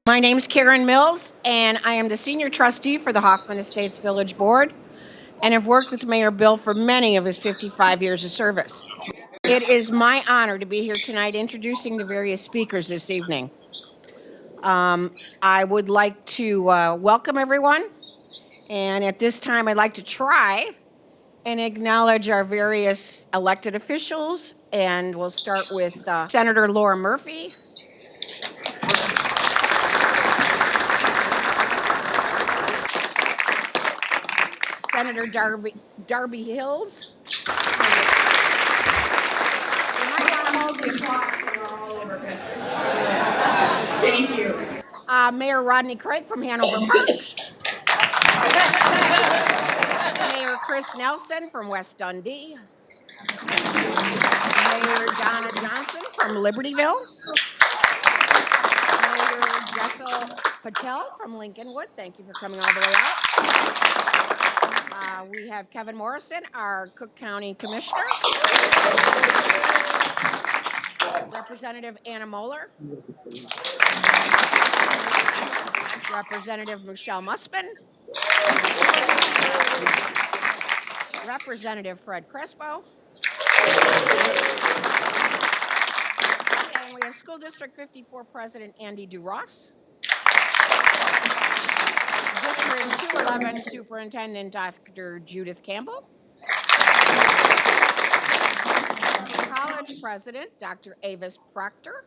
My name's Karen Mills, and I am the senior trustee for the Hoffman Estates Village Board, and have worked with Mayor Bill for many of his 55 years of service. It is my honor to be here tonight introducing the various speakers this evening. I would like to welcome everyone, and at this time I'd like to try and acknowledge our various elected officials, and we'll start with Senator Laura Murphy. Senator Darby Hills. Thank you. Mayor Rodney Craig from Hanover Park. Mayor Chris Nelson from West Dundee. Mayor Donna Johnson from Libertyville. Mayor Jessel Patel from Lincolnwood. Thank you for coming all the way out. We have Kevin Morrison, our Cook County Commissioner. Representative Anna Moeller. Representative Michelle Muspin. Representative Fred Crespo. And we have School District 54 President Andy DeRoss. District 211 Superintendent Dr. Judith Campbell. College President Dr. Avis Proctor.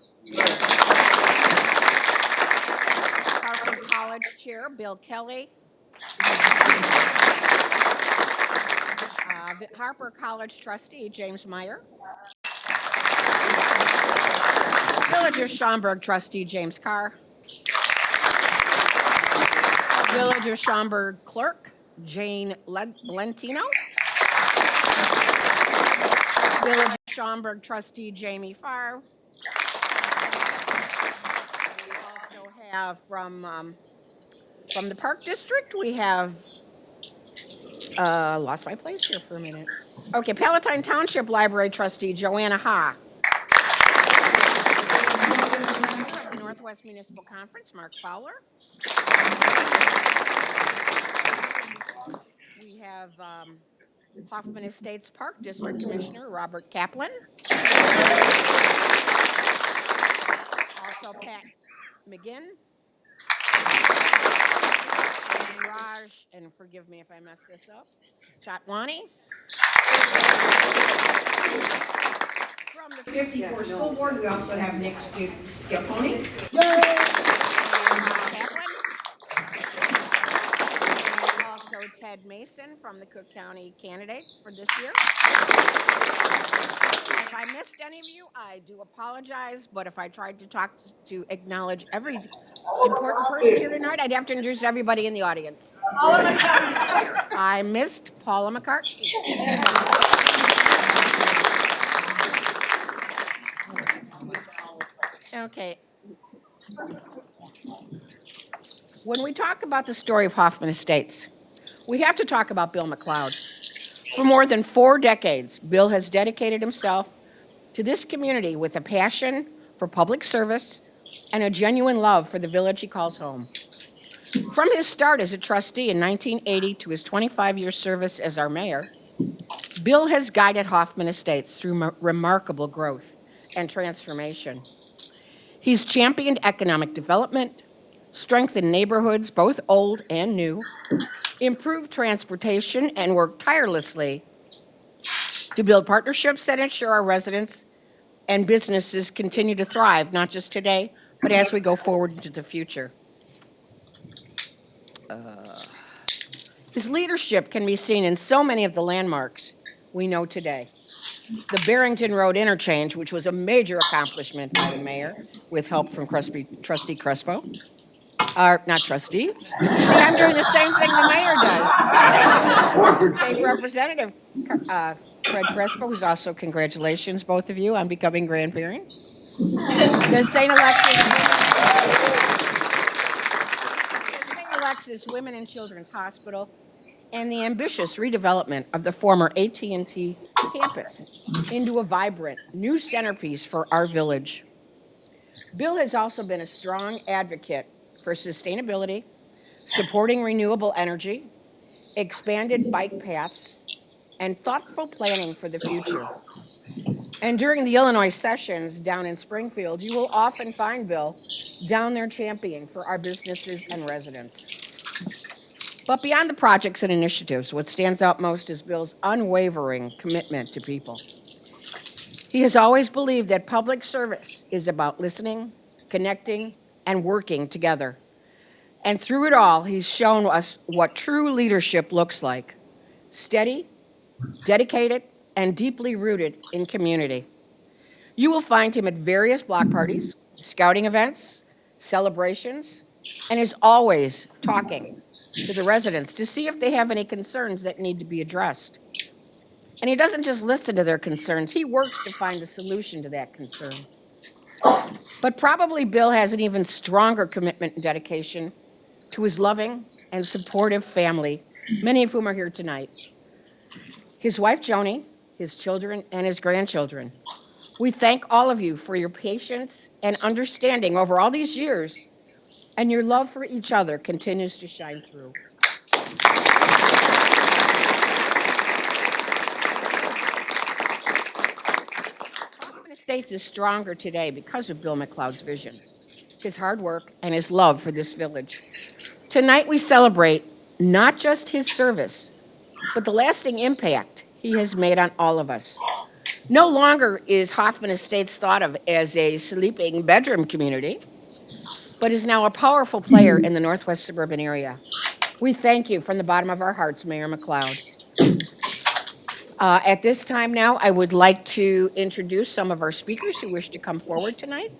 Harper College Chair Bill Kelly. Harper College Trustee James Meyer. Village of Schaumburg Trustee James Carr. Village of Schaumburg Clerk Jane Lentino. Village of Schaumburg Trustee Jamie Farr. We also have from the Park District, we have lost my place here for a minute. Okay, Palatine Township Library Trustee Joanna Ha. Northwest Municipal Conference, Mark Fowler. We have Hoffman Estates Park District Commissioner Robert Kaplan. Also Pat McGinn. And Raj, and forgive me if I mess this up, Chatwani. From the 54 School Board, we also have Nick Scaponi. And also Ted Mason from the Cook County candidate for this year. If I missed any of you, I do apologize, but if I tried to to acknowledge every important person here tonight, I'd have to introduce everybody in the audience. I missed Paula McCartney. Okay. When we talk about the story of Hoffman Estates, we have to talk about Bill McLeod. For more than 4 decades, Bill has dedicated himself to this community with a passion for public service and a genuine love for the village he calls home. From his start as a trustee in 1980 to his 25-year service as our mayor, Bill has guided Hoffman Estates through remarkable growth and transformation. He's championed economic development, strengthened neighborhoods, both old and new, improved transportation, and worked tirelessly to build partnerships that ensure our residents and businesses continue to thrive, not just today, but as we go forward into the future. His leadership can be seen in so many of the landmarks we know today. The Barrington Road interchange, which was a major accomplishment by the mayor, with help from Trustee Crespo. Not trustee. See, I'm doing the same thing the mayor does. State Representative Fred Crespo, who's also, congratulations, both of you, on becoming grandparents. The St. Alexis Women and Children's Hospital, and the ambitious redevelopment of the former AT&T campus into a vibrant new centerpiece for our village. Bill has also been a strong advocate for sustainability, supporting renewable energy, expanded bike paths, and thoughtful planning for the future. And during the Illinois sessions down in Springfield, you will often find Bill down there championing for our businesses and residents. But beyond the projects and initiatives, what stands out most is Bill's unwavering commitment to people. He has always believed that public service is about listening, connecting, and working together. And through it all, he's shown us what true leadership looks like: steady, dedicated, and deeply rooted in community. You will find him at various block parties, scouting events, celebrations, and is always talking to the residents to see if they have any concerns that need to be addressed. And he doesn't just listen to their concerns, he works to find a solution to that concern. But probably Bill has an even stronger commitment and dedication to his loving and supportive family, many of whom are here tonight. His wife, Joni, his children, and his grandchildren. We thank all of you for your patience and understanding over all these years, and your love for each other continues to shine through. Hoffman Estates is stronger today because of Bill McLeod's vision, his hard work, and his love for this village. Tonight we celebrate not just his service, but the lasting impact he has made on all of us. No longer is Hoffman Estates thought of as a sleeping bedroom community, but is now a powerful player in the Northwest suburban area. We thank you from the bottom of our hearts, Mayor McLeod. At this time now, I would like to introduce some of our speakers who wish to come forward tonight.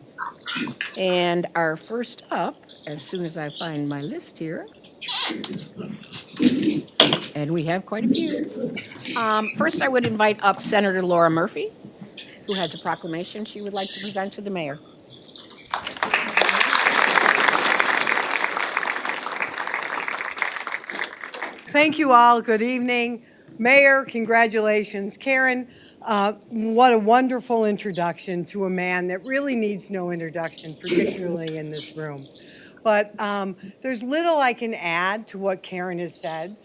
And our first up, as soon as I find my list here, and we have quite a few. First, I would invite up Senator Laura Murphy, who has a proclamation she would like to present to the mayor. Thank you all. Good evening. Mayor, congratulations. Karen, what a wonderful introduction to a man that really needs no introduction, particularly in this room. But there's little I can add to what Karen has said,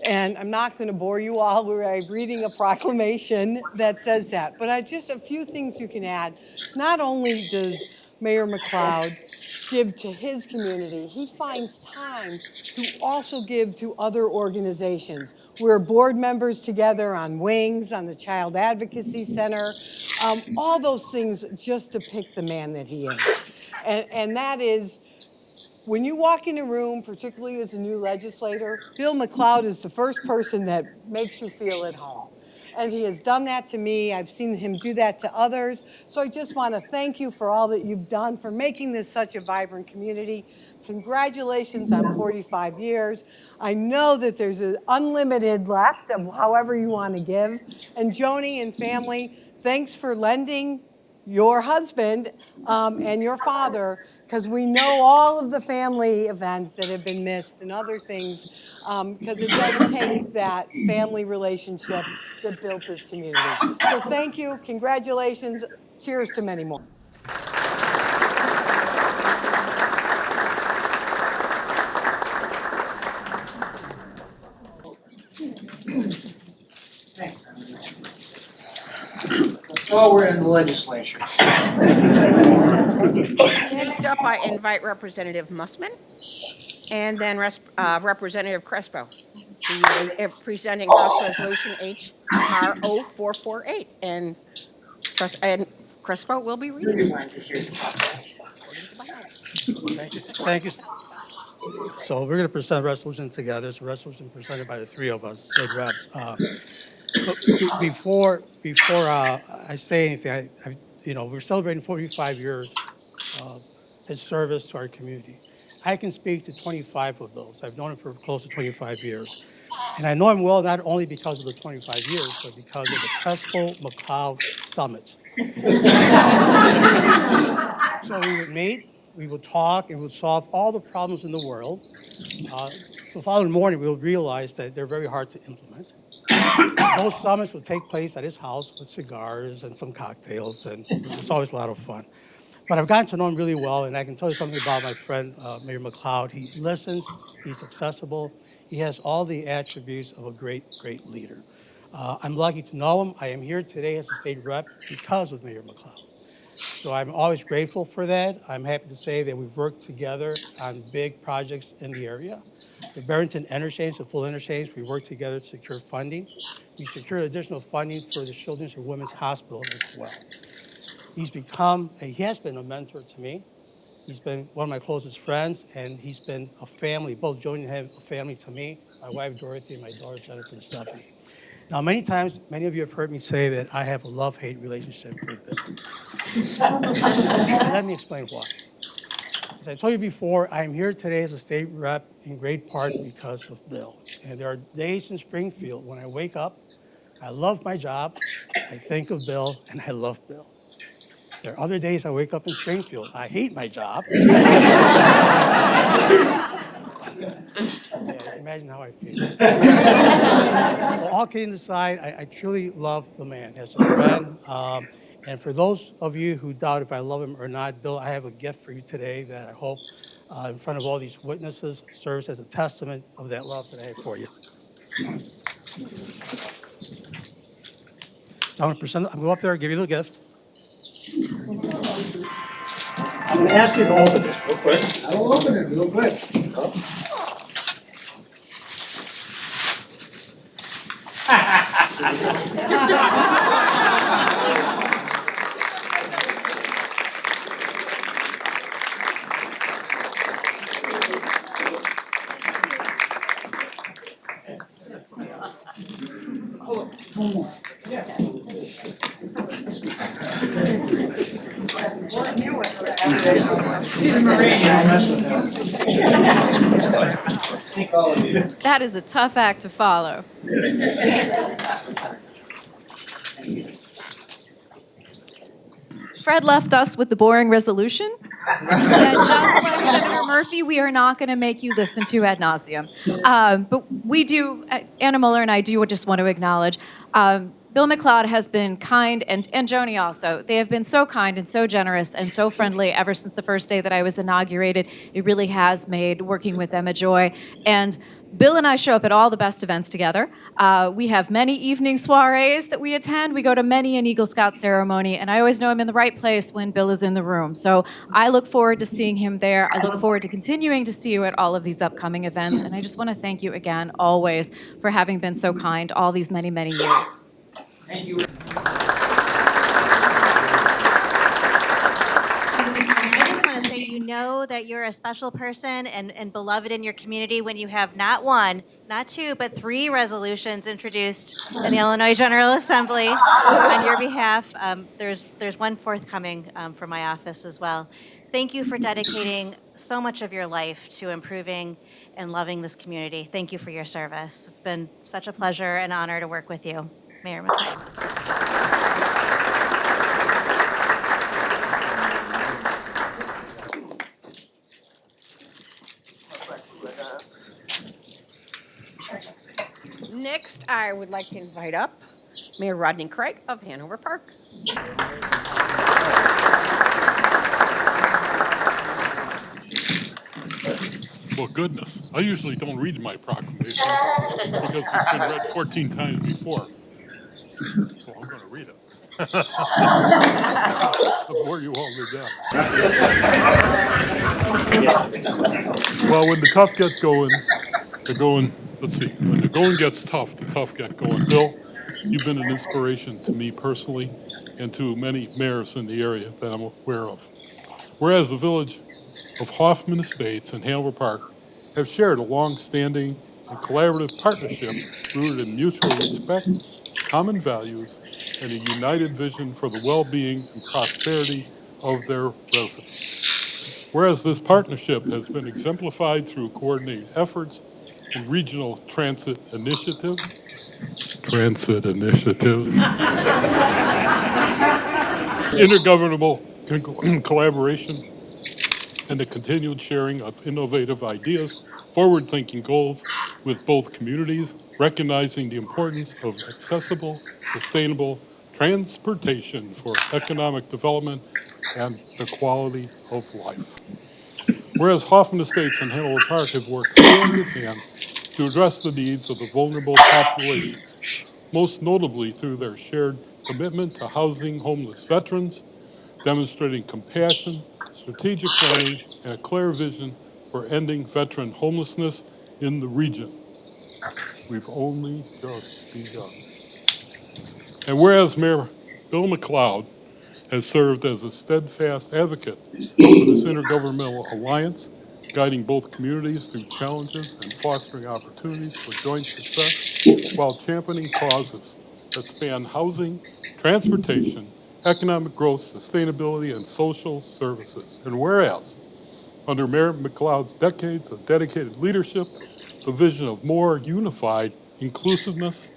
and I'm not going to bore you all by reading a proclamation that says that. But just a few things you can add. Not only does Mayor McLeod give to his community, he finds time to also give to other organizations. We're board members together on Wings, on the Child Advocacy Center, all those things just depict the man that he is. And that is, when you walk in a room, particularly as a new legislator, Bill McLeod is the first person that makes you feel at home. And he has done that to me. I've seen him do that to others. So I just want to thank you for all that you've done for making this such a vibrant community. Congratulations on 45 years. I know that there's an unlimited left of however you want to give. And Joni and family, thanks for lending your husband and your father, because we know all of the family events that have been missed and other things, because it does take that family relationship that built this community. So thank you, congratulations, cheers to many more. Oh, we're in the legislature. Next up, I invite Representative Mussman and then Representative Crespo, who is presenting House Resolution HR 0448. And Crespo will be reading. Thank you. So we're going to present a resolution together. It's a resolution presented by the three of us, state reps. Before I say anything, we're celebrating 45 years of his service to our community. I can speak to 25 of those. I've known him for close to 25 years. And I know him well, not only because of the 25 years, but because of the Crespo-McLeod Summit. So we would meet, we would talk, and we would solve all the problems in the world. The following morning, we would realize that they're very hard to implement. Those summits would take place at his house with cigars and some cocktails, and it was always a lot of fun. But I've gotten to know him really well, and I can tell you something about my friend, Mayor McLeod. He listens, he's accessible, he has all the attributes of a great, great leader. I'm lucky to know him. I am here today as a state rep because of Mayor McLeod. So I'm always grateful for that. I'm happy to say that we've worked together on big projects in the area. The Barrington interchange, the full interchange, we worked together to secure funding. We secured additional funding for the Children's and Women's Hospital as well. He has been a mentor to me. He's been one of my closest friends, and he's been a family, both Joni and him, a family to me, my wife Dorothy, and my daughters Jennifer and Stephanie. Now, many times, many of you have heard me say that I have a love-hate relationship with Bill. Let me explain why. As I told you before, I am here today as a state rep in great part because of Bill. And there are days in Springfield when I wake up, I love my job, I think of Bill, and I love Bill. There are other days I wake up in Springfield, I hate my job. Yeah, imagine how I feel. Well, all kidding aside, I truly love the man as a friend. And for those of you who doubt if I love him or not, Bill, I have a gift for you today that I hope in front of all these witnesses serves as a testament of that love that I have for you. I'm going to go up there and give you the gift. I'm gonna ask you to open this real quick. I will open it real quick. Yes. Thank all of you. That is a tough act to follow. Fred left us with the boring resolution that just like Senator Murphy, we are not going to make you listen to ad nauseum. But we do, Anna Muller and I do just want to acknowledge, Bill McLeod has been kind, and Joni also. They have been so kind and so generous and so friendly ever since the first day that I was inaugurated. It really has made working with them a joy. And Bill and I show up at all the best events together. We have many evening soirees that we attend. We go to many an Eagle Scout ceremony, and I always know I'm in the right place when Bill is in the room. So I look forward to seeing him there. I look forward to continuing to see you at all of these upcoming events. And I just want to thank you again, always, for having been so kind all these many, many years. Thank you. I just want to say, you know that you're a special person and beloved in your community when you have not one, not two, but 3 resolutions introduced in the Illinois General Assembly on your behalf. There's one forthcoming from my office as well. Thank you for dedicating so much of your life to improving and loving this community. Thank you for your service. It's been such a pleasure and honor to work with you, Mayor McLeod. Next, I would like to invite up Mayor Rodney Craig of Hanover Park. Well, goodness, I usually don't read my proclamation because it's been read 14 times before. So I'm going to read it. I'll bore you all to death. Well, when the tough get going, when the going gets tough, the tough get going. Bill, you've been an inspiration to me personally and to many mayors in the area that I'm aware of. Whereas the Village of Hoffman Estates and Hanover Park have shared a long-standing and collaborative partnership rooted in mutual respect, common values, and a united vision for the well-being and prosperity of their residents. Whereas this partnership has been exemplified through coordinated efforts in regional transit initiatives, intergovernmental collaboration, and the continued sharing of innovative ideas, forward-thinking goals with both communities, recognizing the importance of accessible, sustainable transportation for economic development and the quality of life. Whereas Hoffman Estates and Hanover Park have worked hand in hand to address the needs of the vulnerable populations, most notably through their shared commitment to housing homeless veterans, demonstrating compassion, strategic planning, and a clear vision for ending veteran homelessness in the region. We've only just begun. And whereas Mayor Bill McLeod has served as a steadfast advocate for this intergovernmental alliance, guiding both communities through challenges and fostering opportunities for joint success while championing causes that span housing, transportation, economic growth, sustainability, and social services. And whereas, under Mayor McLeod's decades of dedicated leadership, the vision of more unified inclusiveness,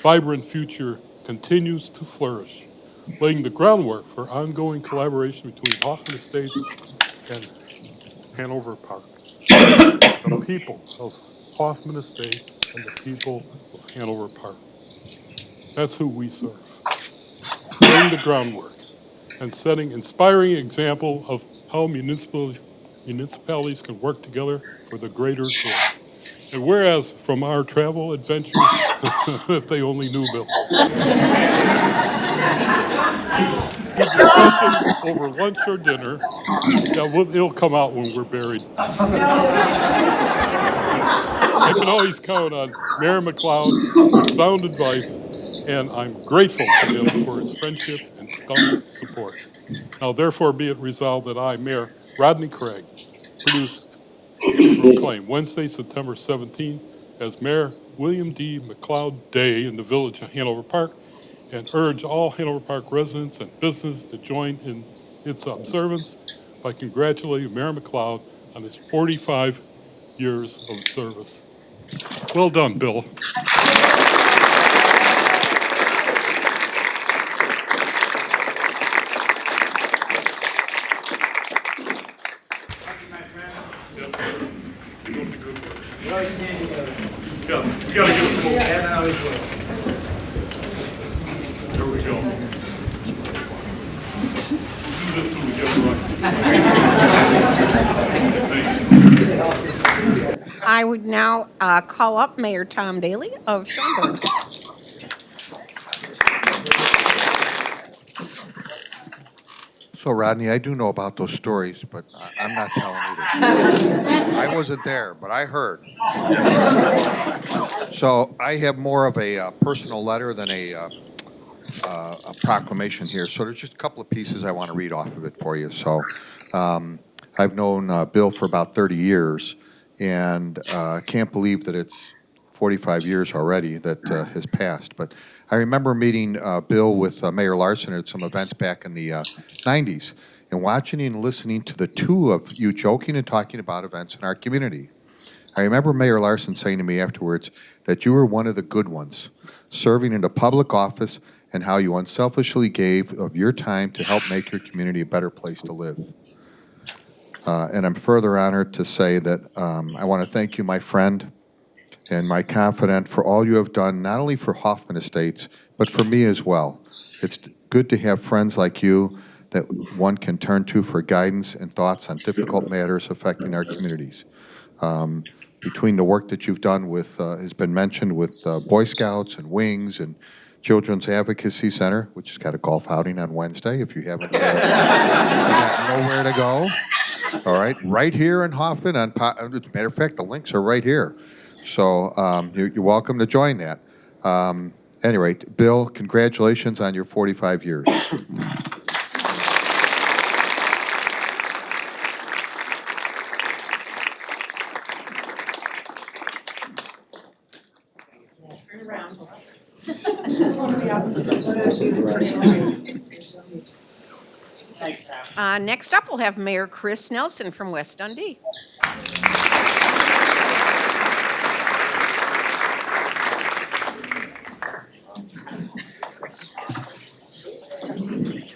vibrant future continues to flourish, laying the groundwork for ongoing collaboration between Hoffman Estates and Hanover Park. The people of Hoffman Estates and the people of Hanover Park. That's who we serve. Laying the groundwork and setting inspiring example of how municipalities can work together for the greater good. And whereas from our travel adventures, if they only knew, Bill, to discussions over lunch or dinner, yeah, it'll come out when we're buried. I can always count on Mayor McLeod with sound advice, and I'm grateful to him for his friendship and staunch support. Now, therefore, be it resolved that I, Mayor Rodney Craig, proclaim Wednesday, September 17th as Mayor William D. McLeod Day in the Village of Hanover Park, and urge all Hanover Park residents and business to join in its observance by congratulating Mayor McLeod on his 45 years of service. Well done, Bill. Yes, we gotta give it a There we go. Do this till we get it right. I would now call up Mayor Tom Daly of Schaumburg. So Rodney, I do know about those stories, but I'm not telling either. I wasn't there, but I heard. So I have more of a personal letter than a proclamation here. So there's just a couple of pieces I want to read off of it for you. So I've known Bill for about 30 years, and can't believe that it's 45 years already that has passed. But I remember meeting Bill with Mayor Larson at some events back in the 90s, and watching and listening to the two of you joking and talking about events in our community. I remember Mayor Larson saying to me afterwards that you were one of the good ones, serving in a public office, and how you unselfishly gave of your time to help make your community a better place to live. And I'm further honored to say that I want to thank you, my friend, and my confidant, for all you have done, not only for Hoffman Estates, but for me as well. It's good to have friends like you that one can turn to for guidance and thoughts on difficult matters affecting our communities. Between the work that you've done with, has been mentioned with Boy Scouts and Wings and Children's Advocacy Center, which has got a golf outing on Wednesday if you haven't you got nowhere to go. All right here in Hoffman. As a matter of fact, the links are right here. So you're welcome to join that. Anyway, Bill, congratulations on your 45 years. Next up, we'll have Mayor Chris Nelson from West Dundee.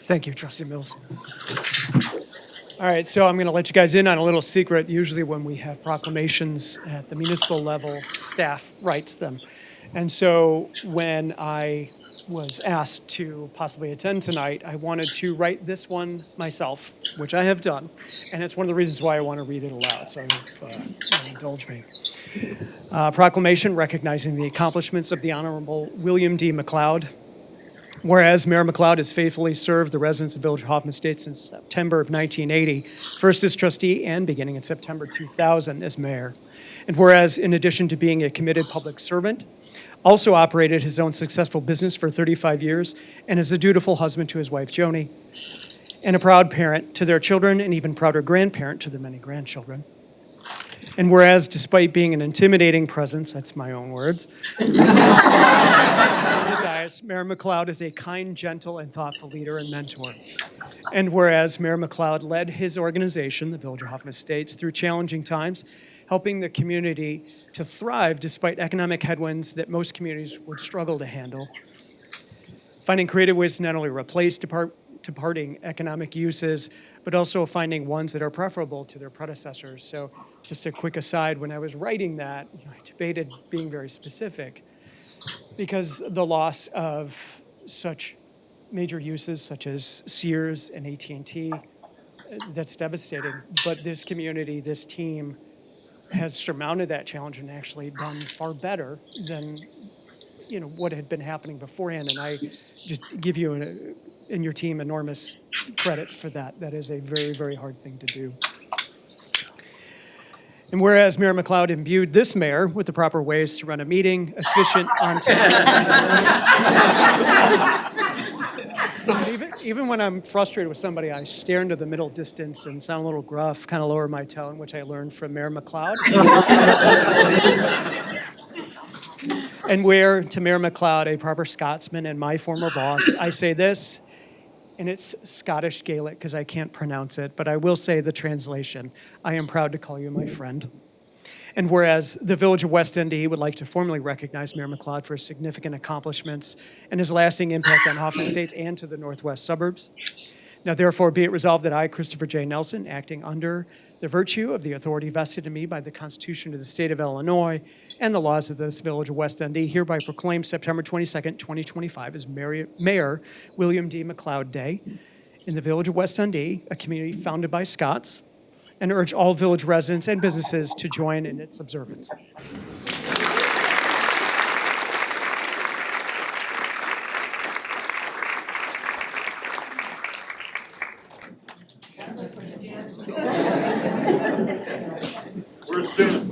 Thank you, Trustee Mills. All right, so I'm going to let you guys in on a little secret. Usually when we have proclamations at the municipal level, staff writes them. And so when I was asked to possibly attend tonight, I wanted to write this one myself, which I have done, and it's one of the reasons why I want to read it aloud, so indulge me. Proclamation recognizing the accomplishments of the Honorable William D. McLeod. Whereas Mayor McLeod has faithfully served the residents of Village of Hoffman Estates since September of 1980, first as trustee and beginning in September 2000 as mayor. And whereas in addition to being a committed public servant, also operated his own successful business for 35 years and is a dutiful husband to his wife Joni, and a proud parent to their children and even prouder grandparent to their many grandchildren. And whereas despite being an intimidating presence, that's my own words, Mayor McLeod is a kind, gentle, and thoughtful leader and mentor. And whereas Mayor McLeod led his organization, the Village of Hoffman Estates, through challenging times, helping the community to thrive despite economic headwinds that most communities would struggle to handle, finding creative ways to not only replace departing economic uses, but also finding ones that are preferable to their predecessors. So just a quick aside, when I was writing that, I debated being very specific because the loss of such major uses such as Sears and AT&T, that's devastating. But this community, this team has surmounted that challenge and actually done far better than what had been happening beforehand. And I just give you and your team enormous credit for that. That is a very, very hard thing to do. And whereas Mayor McLeod imbued this mayor with the proper ways to run a meeting, efficient, on time. Even when I'm frustrated with somebody, I stare into the middle distance and sound a little gruff, kind of lower my tone, which I learned from Mayor McLeod. And where, to Mayor McLeod, a proper Scotsman and my former boss, I say this, and it's Scottish Gaelic because I can't pronounce it, but I will say the translation. I am proud to call you my friend. And whereas the Village of West End would like to formally recognize Mayor McLeod for his significant accomplishments and his lasting impact on Hoffman Estates and to the northwest suburbs. Now therefore be it resolved that I, Christopher J. Nelson, acting under the virtue of the authority vested in me by the Constitution of the State of Illinois and the laws of this Village of West End, hereby proclaim September 22nd, 2025 as Mayor William D. McLeod Day in the Village of West End, a community founded by Scots, and urge all village residents and businesses to join in its observance. Where's Jen?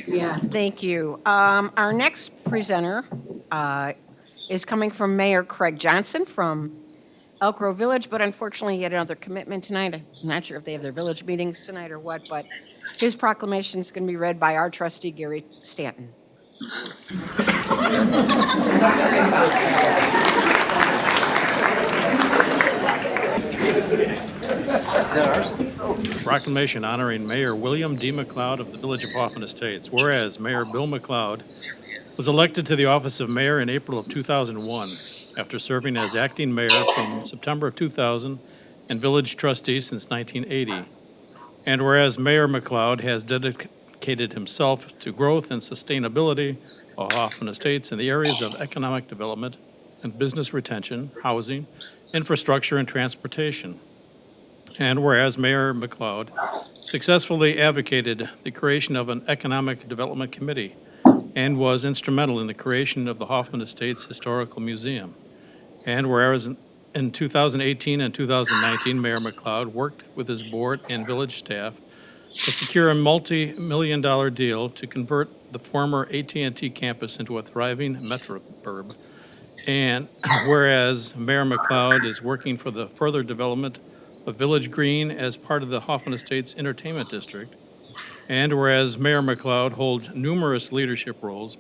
Yes, thank you. Our next presenter is coming from Mayor Craig Johnson from Elk Grove Village, but unfortunately he had another commitment tonight. I'm not sure if they have their village meetings tonight or what, but his proclamation is going to be read by our trustee, Gary Stanton. Proclamation honoring Mayor William D. McLeod of the Village of Hoffman Estates. Whereas Mayor Bill McLeod was elected to the office of mayor in April of 2001 after serving as acting mayor from September of 2000 and village trustee since 1980. And whereas Mayor McLeod has dedicated himself to growth and sustainability of Hoffman Estates in the areas of economic development and business retention, housing, infrastructure, and transportation. And whereas Mayor McLeod successfully advocated the creation of an economic development committee and was instrumental in the creation of the Hoffman Estates Historical Museum. And whereas in 2018 and 2019, Mayor McLeod worked with his board and village staff to secure a multi-million-dollar deal to convert the former AT&T campus into a thriving metroburb. And whereas Mayor McLeod is working for the further development of Village Green as part of the Hoffman Estates Entertainment District. And whereas Mayor McLeod holds numerous leadership roles,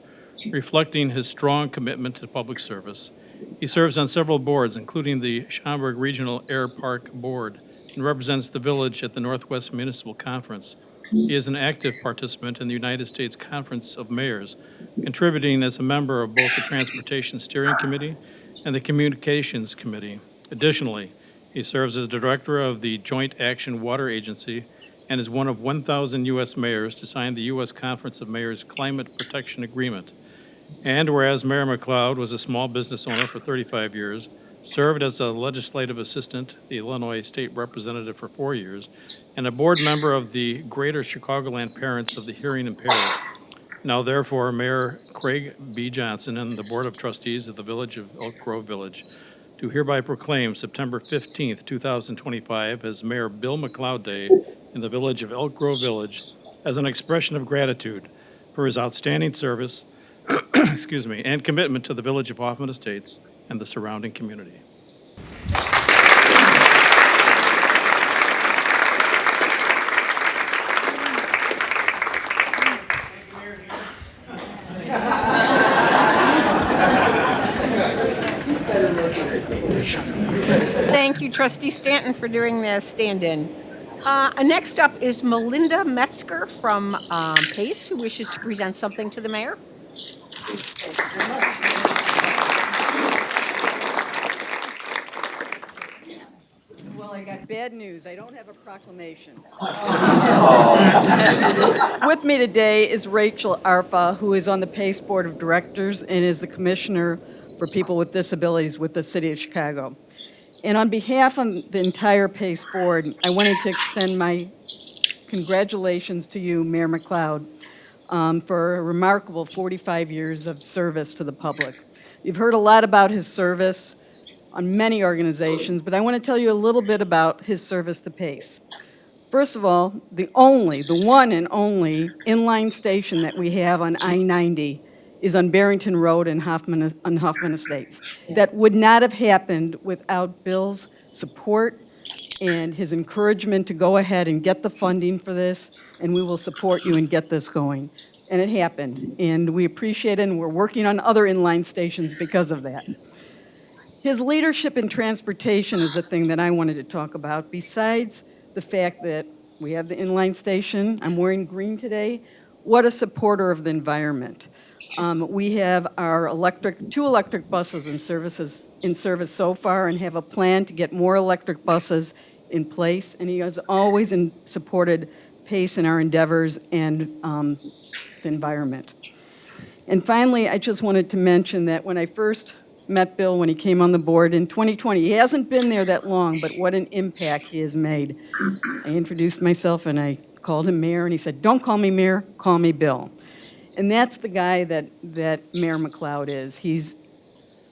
reflecting his strong commitment to public service. He serves on several boards, including the Schaumburg Regional Air Park Board, and represents the village at the Northwest Municipal Conference. He is an active participant in the United States Conference of Mayors, contributing as a member of both the Transportation Steering Committee and the Communications Committee. Additionally, he serves as director of the Joint Action Water Agency and is one of 1,000 U.S. mayors to sign the U.S. Conference of Mayors Climate Protection Agreement. And whereas Mayor McLeod was a small business owner for 35 years, served as a legislative assistant, the Illinois State Representative for 4 years, and a board member of the Greater Chicagoland Parents of the Hearing Impaired. Now therefore, Mayor Craig B. Johnson and the Board of Trustees of the Village of Elk Grove Village do hereby proclaim September 15th, 2025 as Mayor Bill McLeod Day in the Village of Elk Grove Village as an expression of gratitude for his outstanding service excuse me, and commitment to the Village of Hoffman Estates and the surrounding community. Thank you, Trustee Stanton, for doing the stand-in. Next up is Melinda Metzger from PACE, who wishes to present something to the mayor. Well, I got bad news. I don't have a proclamation. With me today is Rachel Arpa, who is on the PACE Board of Directors and is the Commissioner for People with Disabilities with the City of Chicago. And on behalf of the entire PACE Board, I wanted to extend my congratulations to you, Mayor McLeod, for a remarkable 45 years of service to the public. You've heard a lot about his service on many organizations, but I want to tell you a little bit about his service to PACE. First of all, the one and only inline station that we have on I-90 is on Barrington Road on Hoffman Estates. That would not have happened without Bill's support and his encouragement to go ahead and get the funding for this, and we will support you and get this going. And it happened, and we appreciate it, and we're working on other inline stations because of that. His leadership in transportation is the thing that I wanted to talk about, besides the fact that we have the inline station. I'm wearing green today. What a supporter of the environment. We have our two electric buses in service so far, and have a plan to get more electric buses in place. And he has always supported PACE in our endeavors and the environment. And finally, I just wanted to mention that when I first met Bill when he came on the board in 2020, he hasn't been there that long, but what an impact he has made. I introduced myself and I called him Mayor, and he said, "Don't call me Mayor, call me Bill." And that's the guy that Mayor McLeod is. He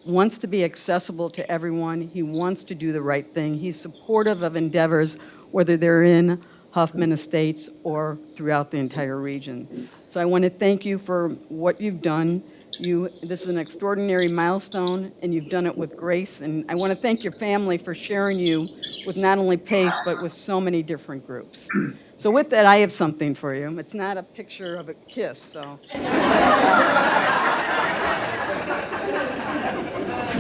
wants to be accessible to everyone. He wants to do the right thing. He's supportive of endeavors, whether they're in Hoffman Estates or throughout the entire region. So I want to thank you for what you've done. This is an extraordinary milestone, and you've done it with grace. And I want to thank your family for sharing you with not only PACE, but with so many different groups. So with that, I have something for you. It's not a picture of a kiss, so.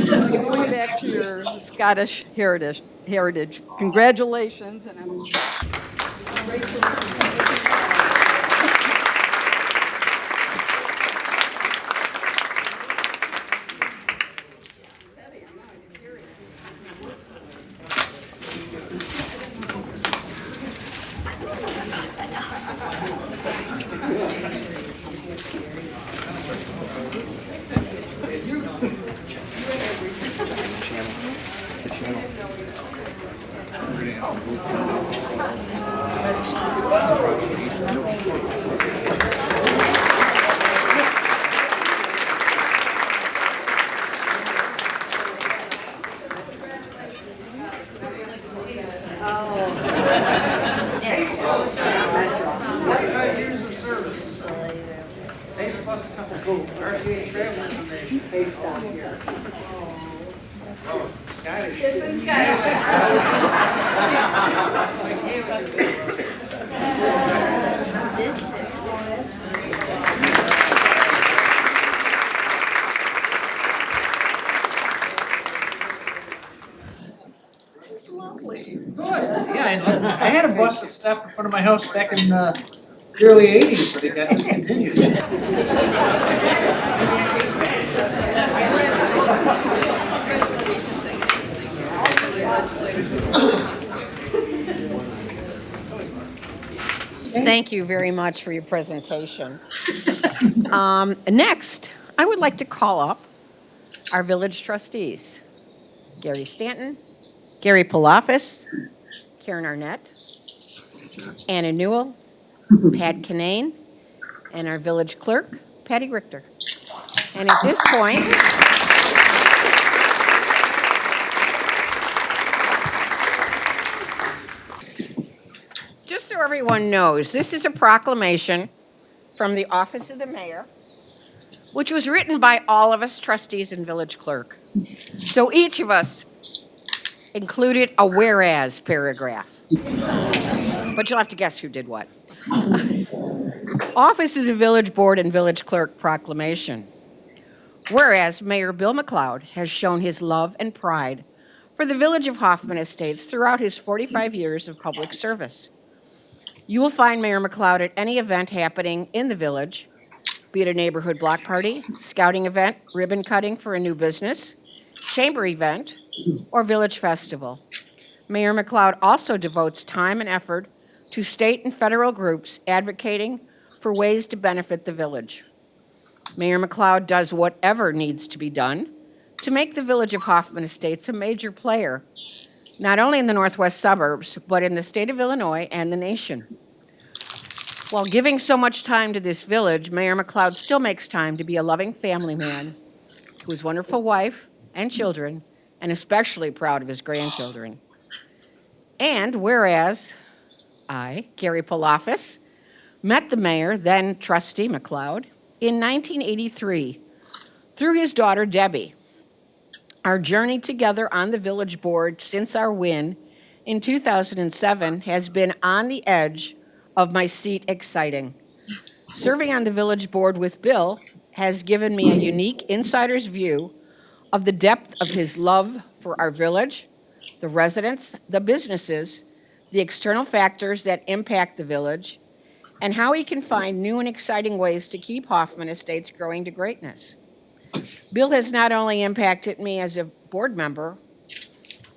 Going back to your Scottish heritage, congratulations, and I'm grateful. I had a bus that stopped in front of my house back in the early 80s, but it got discontinued. Thank you very much for your presentation. Next, I would like to call up our village trustees, Gary Stanton, Gary Palafis, Karen Arnett, Anna Newell, Pat Kinane, and our village clerk, Patty Richter. And at this point, just so everyone knows, this is a proclamation from the office of the mayor, which was written by all of us trustees and village clerk. So each of us included a whereas paragraph. But you'll have to guess who did what. Office of the Village Board and Village Clerk proclamation. Whereas Mayor Bill McLeod has shown his love and pride for the Village of Hoffman Estates throughout his 45 years of public service. You will find Mayor McLeod at any event happening in the village, be it a neighborhood block party, scouting event, ribbon cutting for a new business, chamber event, or village festival. Mayor McLeod also devotes time and effort to state and federal groups advocating for ways to benefit the village. Mayor McLeod does whatever needs to be done to make the Village of Hoffman Estates a major player, not only in the northwest suburbs, but in the state of Illinois and the nation. While giving so much time to this village, Mayor McLeod still makes time to be a loving family man to his wonderful wife and children, and especially proud of his grandchildren. And whereas I, Gary Palafis, met the mayor, then trustee McLeod, in 1983 through his daughter Debbie. Our journey together on the village board since our win in 2007 has been on the edge of my seat exciting. Serving on the village board with Bill has given me a unique insider's view of the depth of his love for our village, the residents, the businesses, the external factors that impact the village, and how he can find new and exciting ways to keep Hoffman Estates growing to greatness. Bill has not only impacted me as a board member,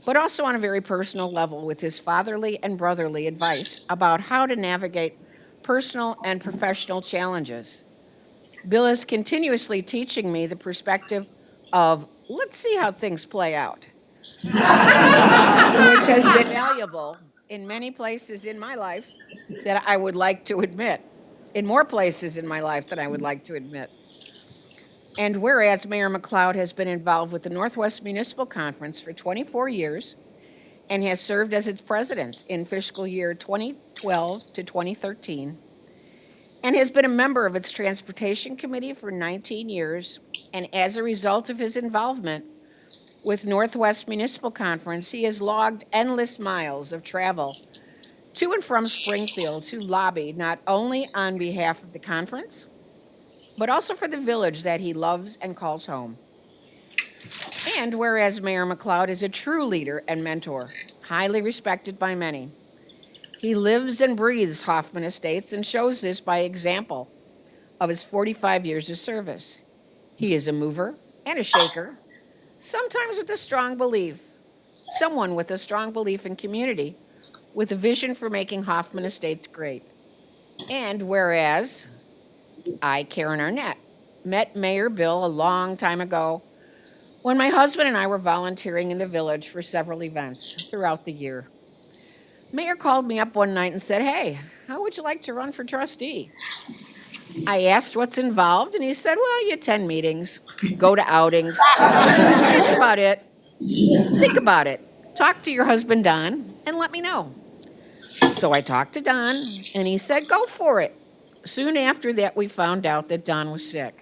but also on a very personal level with his fatherly and brotherly advice about how to navigate personal and professional challenges. Bill is continuously teaching me the perspective of, let's see how things play out, which has been valuable in many places in my life that I would like to admit, in more places in my life than I would like to admit. And whereas Mayor McLeod has been involved with the Northwest Municipal Conference for 24 years and has served as its president in fiscal year 2012 to 2013, and has been a member of its Transportation Committee for 19 years, and as a result of his involvement with Northwest Municipal Conference, he has logged endless miles of travel to and from Springfield to lobby not only on behalf of the conference, but also for the village that he loves and calls home. And whereas Mayor McLeod is a true leader and mentor, highly respected by many, he lives and breathes Hoffman Estates and shows this by example of his 45 years of service. He is a mover and a shaker, sometimes with a strong belief, someone with a strong belief in community, with a vision for making Hoffman Estates great. And whereas I, Karen Arnett, met Mayor Bill a long time ago when my husband and I were volunteering in the village for several events throughout the year. Mayor called me up one night and said, "Hey, how would you like to run for trustee?" I asked what's involved, and he said, "Well, you attend meetings, go to outings. That's about it. Think about it. Talk to your husband, Don, and let me know." So I talked to Don, and he said, "Go for it." Soon after that, we found out that Don was sick.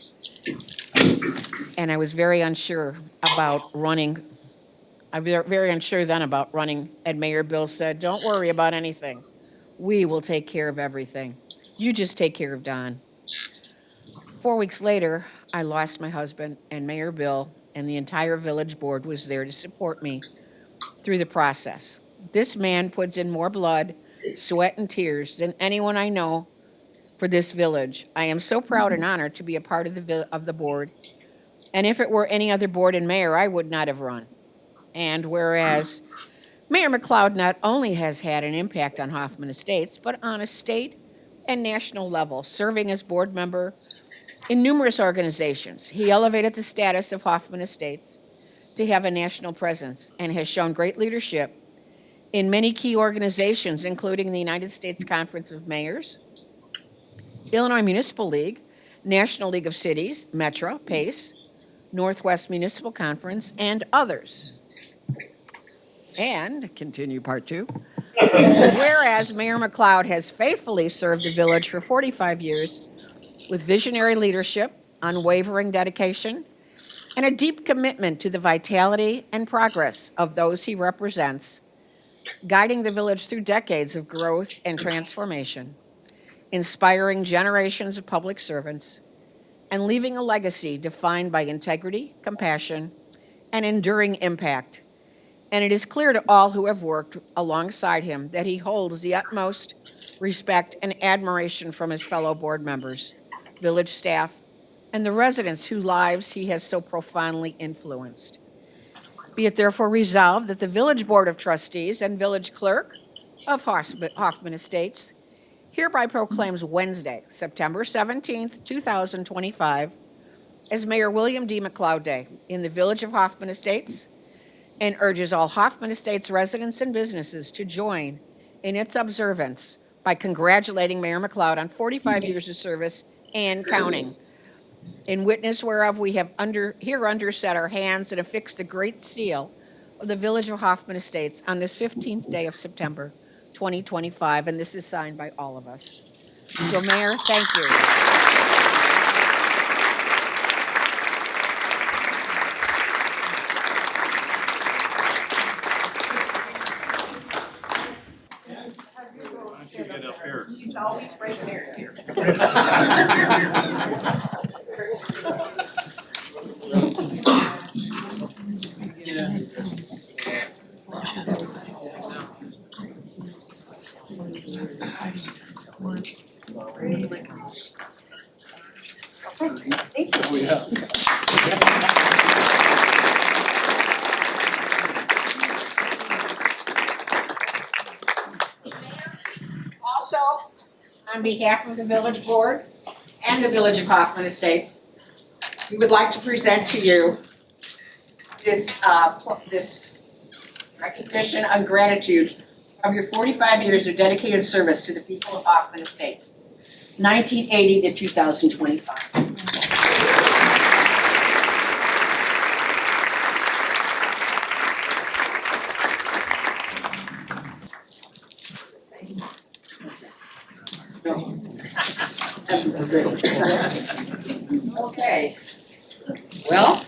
And I was very unsure about running. I was very unsure then about running. And Mayor Bill said, "Don't worry about anything. We will take care of everything. You just take care of Don." 4 weeks later, I lost my husband, and Mayor Bill and the entire village board was there to support me through the process. This man puts in more blood, sweat, and tears than anyone I know for this village. I am so proud and honored to be a part of the board. And if it were any other board and mayor, I would not have run. And whereas Mayor McLeod not only has had an impact on Hoffman Estates, but on a state and national level, serving as board member In numerous organizations, he elevated the status of Hoffman Estates to have a national presence and has shown great leadership in many key organizations, including the United States Conference of Mayors, Illinois Municipal League, National League of Cities, Metro, PACE, Northwest Municipal Conference, and others. And, continue part 2, whereas Mayor McLeod has faithfully served the village for 45 years with visionary leadership, unwavering dedication, and a deep commitment to the vitality and progress of those he represents, guiding the village through decades of growth and transformation, inspiring generations of public servants, and leaving a legacy defined by integrity, compassion, and enduring impact. And it is clear to all who have worked alongside him that he holds the utmost respect and admiration from his fellow board members, village staff, and the residents whose lives he has so profoundly influenced. Be it therefore resolved that the Village Board of Trustees and Village Clerk of Hoffman Estates hereby proclaims Wednesday, September 17th, 2025, as Mayor William D. McLeod Day in the Village of Hoffman Estates, and urges all Hoffman Estates residents and businesses to join in its observance by congratulating Mayor McLeod on 45 years of service and counting. In witness whereof we have hereunder set our hands and affixed the great seal of the Village of Hoffman Estates on this 15th day of September 2025, and this is signed by all of us. So, Mayor, thank you. Why don't you get up here? She's always right there. Also, on behalf of the Village Board and the Village of Hoffman Estates, we would like to present to you this recognition of gratitude of your 45 years of dedicated service to the people of Hoffman Estates, 1980 to 2025. Okay. Well, I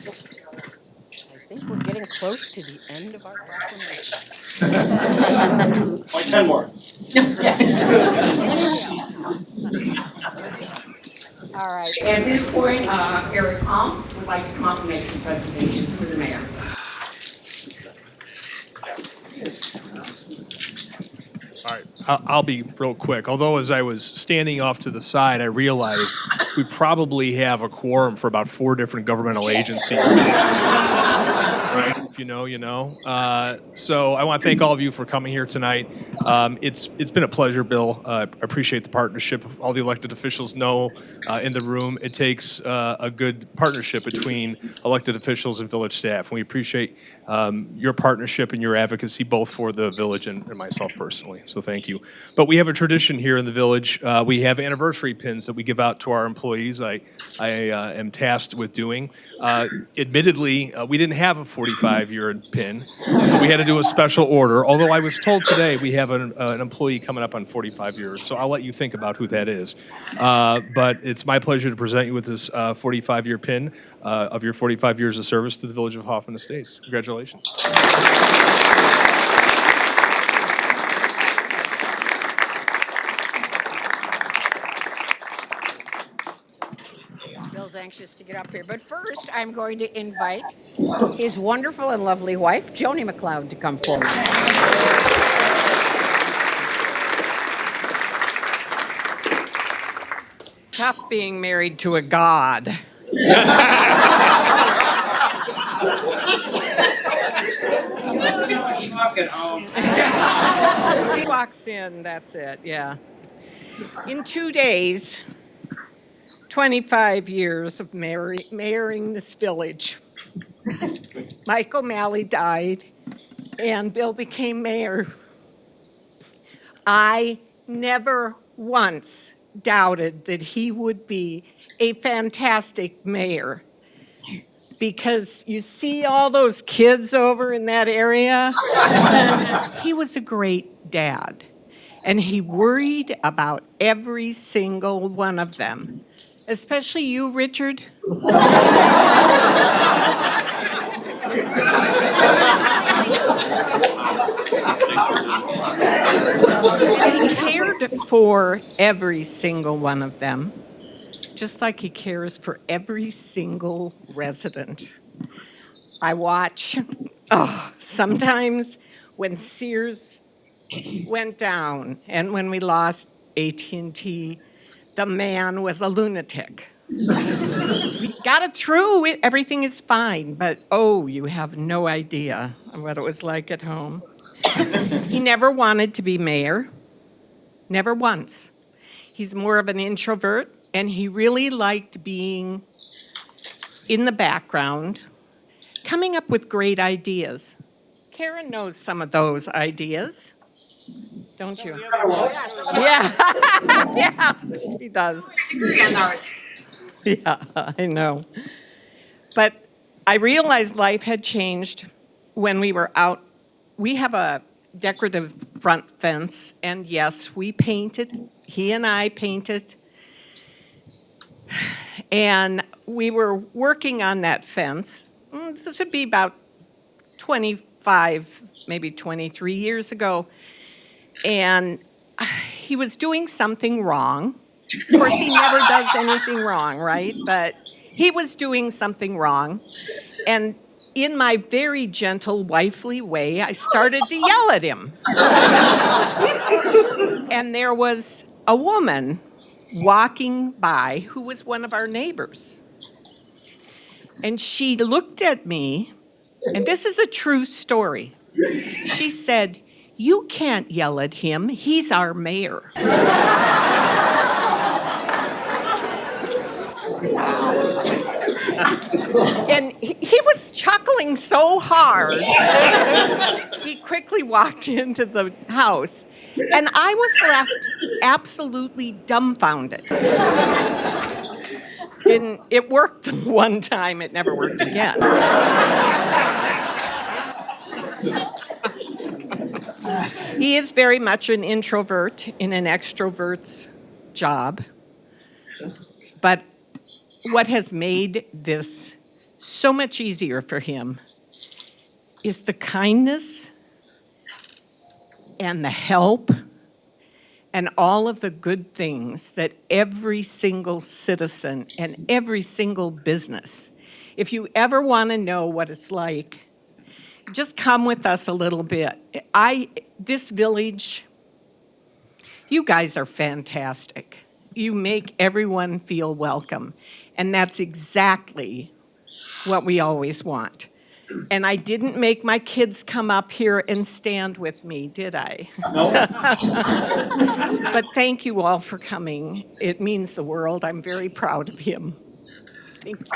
think we're getting close to the end of our proclamations. Like 10 more. All right, at this point, Eric Hom would like to come up and make some presentations to the mayor. All right, I'll be real quick. Although as I was standing off to the side, I realized we probably have a quorum for about 4 different governmental agencies. Right? If you know, you know. So I want to thank all of you for coming here tonight. It's been a pleasure, Bill. I appreciate the partnership. All the elected officials know in the room it takes a good partnership between elected officials and village staff. And we appreciate your partnership and your advocacy, both for the village and myself personally. So thank you. But we have a tradition here in the village. We have anniversary pins that we give out to our employees. I am tasked with doing. Admittedly, we didn't have a 45-year pin, so we had to do a special order. Although I was told today we have an employee coming up on 45 years, so I'll let you think about who that is. But it's my pleasure to present you with this 45-year pin of your 45 years of service to the Village of Hoffman Estates. Congratulations. Bill's anxious to get up here, but first I'm going to invite his wonderful and lovely wife, Joni McLeod, to come forward. Tough being married to a god. He walks in, that's it, yeah. In 2 days, 25 years of mayoring this village. Mike O'Malley died, and Bill became mayor. I never once doubted that he would be a fantastic mayor. Because you see all those kids over in that area? He was a great dad, and he worried about every single one of them, especially you, Richard. And he cared for every single one of them, just like he cares for every single resident. I watch, sometimes when Sears went down and when we lost AT&T, the man was a lunatic. We got it through, everything is fine, but you have no idea what it was like at home. He never wanted to be mayor, never once. He's more of an introvert, and he really liked being in the background, coming up with great ideas. Karen knows some of those ideas, don't you? Yeah, yeah, she does. Yeah, I know. But I realized life had changed when we were out. We have a decorative front fence, and yes, we painted. He and I painted. And we were working on that fence. This would be about 25, maybe 23 years ago. And he was doing something wrong. Of course, he never does anything wrong, right? But he was doing something wrong. And in my very gentle, wifely way, I started to yell at him. And there was a woman walking by who was one of our neighbors. And she looked at me, and this is a true story. She said, "You can't yell at him. He's our mayor." And he was chuckling so hard, he quickly walked into the house, and I was left absolutely dumbfounded. It worked one time, it never worked again. He is very much an introvert in an extrovert's job, but what has made this so much easier for him is the kindness and the help and all of the good things that every single citizen and every single business, if you ever want to know what it's like, just come with us a little bit. This village, you guys are fantastic. You make everyone feel welcome. And that's exactly what we always want. And I didn't make my kids come up here and stand with me, did I? No. But thank you all for coming. It means the world. I'm very proud of him. Thanks.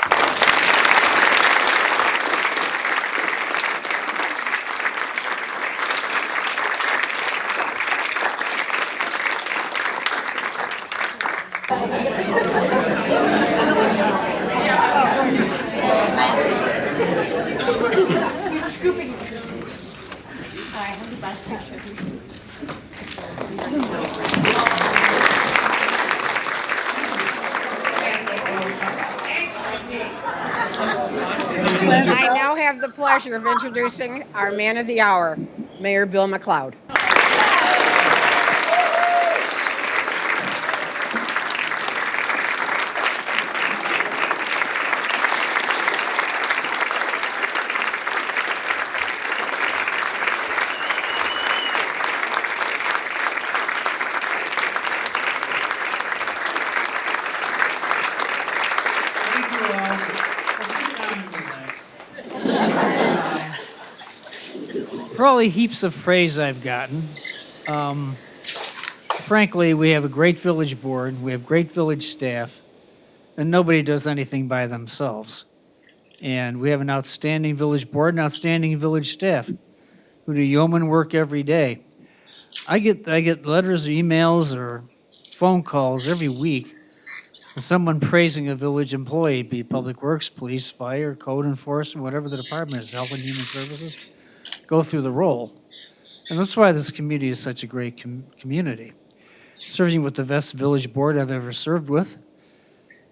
I now have the pleasure of introducing our man of the hour, Mayor Bill McLeod. For all the heaps of praise I've gotten, frankly, we have a great village board, we have great village staff, and nobody does anything by themselves. And we have an outstanding village board and outstanding village staff who do yeoman work every day. I get letters or emails or phone calls every week from someone praising a village employee, be it public works, police, fire, code enforcement, whatever the department is, health and human services, go through the role. And that's why this community is such a great community. Serving with the best village board I've ever served with.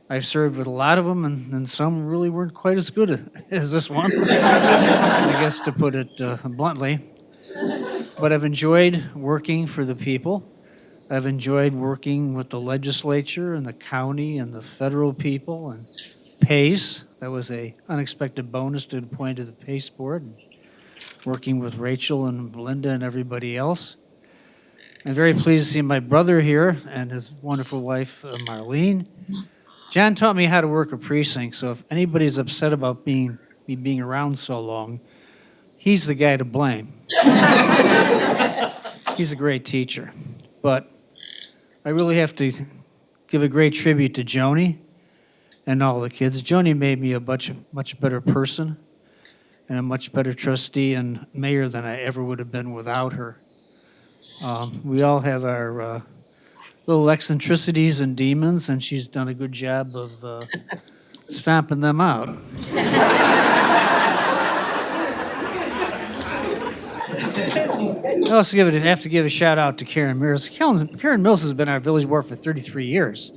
I've served with a lot of them, and some really weren't quite as good as this one, I guess, to put it bluntly. But I've enjoyed working for the people. I've enjoyed working with the legislature and the county and the federal people and PACE. That was an unexpected bonus to the point of the PACE board. Working with Rachel and Belinda and everybody else. I'm very pleased to see my brother here and his wonderful wife, Marlene. John taught me how to work a precinct, so if anybody's upset about me being around so long, he's the guy to blame. He's a great teacher. But I really have to give a great tribute to Joni and all the kids. Joni made me a much better person and a much better trustee and mayor than I ever would have been without her. We all have our little eccentricities and demons, and she's done a good job of stomping them out. I also have to give a shout out to Karen Mills. Karen Mills has been our village board for 33 years.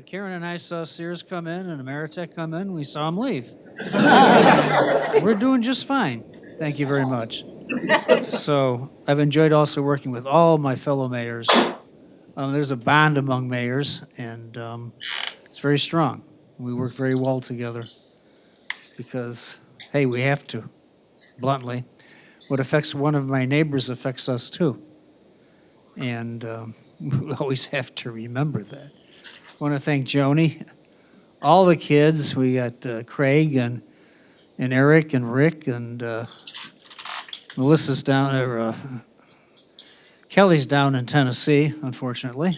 Karen and I saw Sears come in and Ameritech come in. We saw them leave. We're doing just fine. Thank you very much. So I've enjoyed also working with all my fellow mayors. There's a bond among mayors, and it's very strong. We work very well together because, hey, we have to, bluntly. What affects one of my neighbors affects us too. And we always have to remember that. I want to thank Joni, all the kids. We got Craig and Eric and Rick and Melissa's down there. Kelly's down in Tennessee, unfortunately.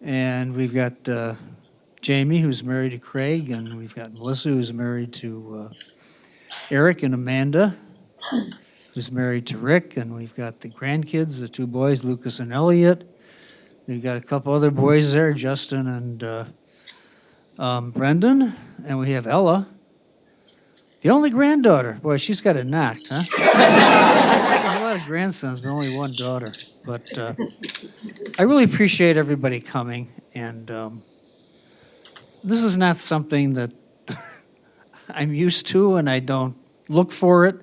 And we've got Jamie, who's married to Craig, and we've got Melissa, who's married to Eric, and Amanda, who's married to Rick, and we've got the grandkids, the two boys, Lucas and Elliot. We've got a couple other boys there, Justin and Brendan, and we have Ella, the only granddaughter. Boy, she's got it knocked, huh? A lot of grandsons, but only one daughter. But I really appreciate everybody coming, and this is not something that I'm used to, and I don't look for it.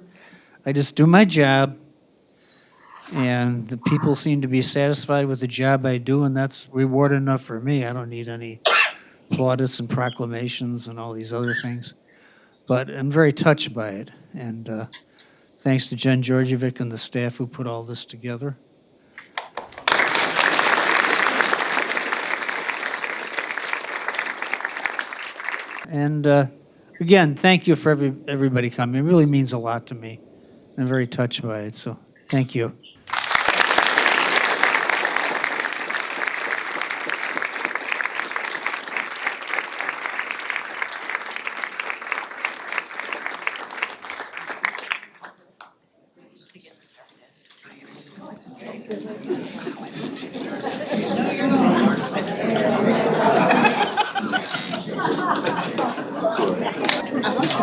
I just do my job, and the people seem to be satisfied with the job I do, and that's reward enough for me. I don't need any plaudits and proclamations and all these other things. But I'm very touched by it, and thanks to Jen Georgievic and the staff who put all this together. And again, thank you for everybody coming. It really means a lot to me. I'm very touched by it, so thank you.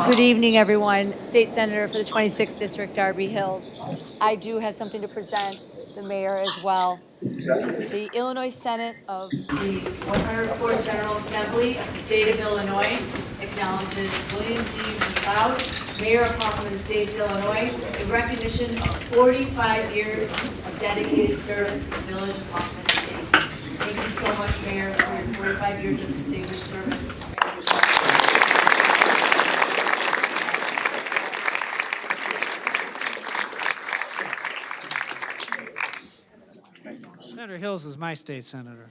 Good evening, everyone. State Senator for the 26th District, Darby Hills. I do have something to present the mayor as well. The Illinois Senate of the 104th General Assembly of the State of Illinois acknowledges William D. McLeod, Mayor of Hoffman Estates, Illinois, in recognition of 45 years of dedicated service to the Village of Hoffman Estates. Thank you so much, Mayor, for your 45 years of distinguished service. Senator Hills is my state senator.